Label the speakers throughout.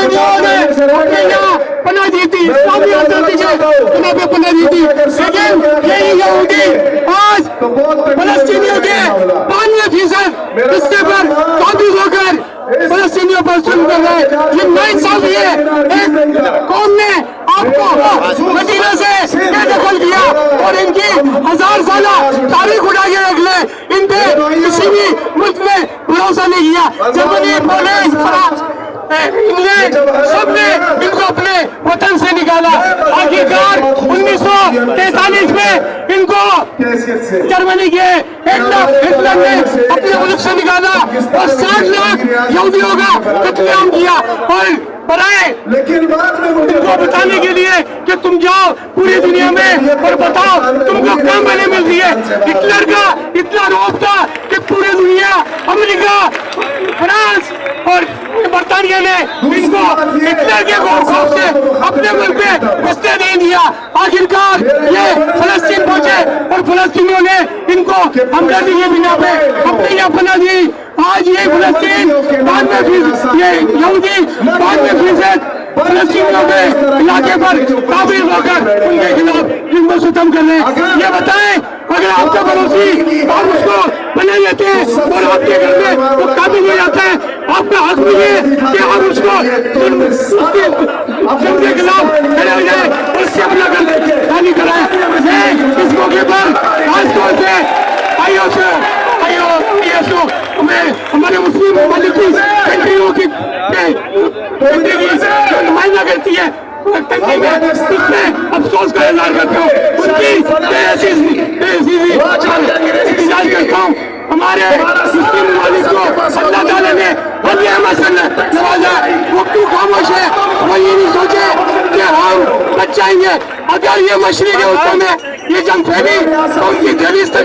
Speaker 1: फलस्तीनियों ने अपने यहाँ पनाह दी थी, इस्लामी आजादी के बिना पे पनाह दी थी, लेकिन यही यहूदी आज फलस्तीनियों के 92% हिस्से पर काबिज होकर फलस्तीनियों पर जुल्म कर रहे हैं। ये नाइंसाफी है। एक कौम ने आपको मदीना से बेदखल किया और इनकी 1000 साल तारीख उठा के रख ले, इन पे किसी भी मुल्क में भरोसा नहीं किया। जर्मनी, पोलैंड, फ्रांस, इंग्लैंड सबने इनको अपने वतन से निकाला। आखिरकार 1943 में इनको जर्मनी के हिटलर ने अपने मुल्क से निकाला और 60 लाख यहूदियों का कत्लेआम किया और बनाए इनको बताने के लिए कि तुम जाओ पूरी दुनिया में और बताओ तुमको क्या मैंने मिल रही है। हिटलर का इतना रोब था कि पूरी दुनिया, अमेरिका, फ्रांस और बर्तानिया ने इनको हिटलर के खौफ से अपने मुल्क में घुसने नहीं दिया। आखिरकार ये फलस्तीन पहुंचे और फलस्तीनियों ने इनको हमदर्दी के बिना पे अपने यहाँ पनाह दी। आज ये फलस्तीन 92% ये यहूदी 92% फलस्तीनियों के इलाके पर काबिज होकर उनके खिलाफ जुल्म सितम कर रहे हैं। ये बताएं, अगर आपका पड़ोसी आप उसको बना लेते हैं और आपके घर में वो काबिज हो जाता है, आपका हक भी है कि आप उसको उसके खिलाफ खड़े हो जाए और उससे अपना घर खाली कराए। मैं इस मौके पर खासतौर से हमारे मुस्लिम कंट्रियों की जो नुमाइंदा करती है कंट्री में, उसमें अफसोस का इजहार करता हूँ, उनकी इजाज़ करता हूँ। हमारे मुस्लिम ममालिक को अल्लाह ताला ने हज़रत अहमद से नवाजा, वो क्यों खामोश है? वो ये नहीं सोचे कि हम बच जाएंगे। अगर ये मशरिक़ उत्तर में ये जंग फैली तो उनकी दहलीज तक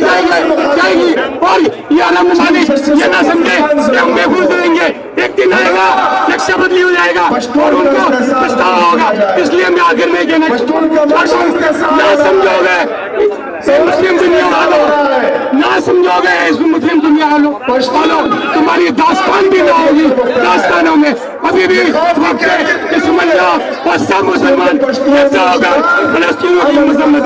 Speaker 1: जाएगी और ये अरब ममालिक ये ना समझे कि हम बेखुद रहेंगे। एक दिन आएगा, नक्शा बदली हो जाएगा और उनको पछतावा होगा। इसलिए मैं आखिर में कहना ना समझोगे मुस्लिम दुनिया वालों, ना समझोगे इस मुस्लिम दुनिया वालों, तुम्हारी दास्तान भी ना होगी। दास्तानों में अभी भी वक्त है कि समझ जाओ और सब मुसलमान होगा फलस्तीनियों की मजम्मत।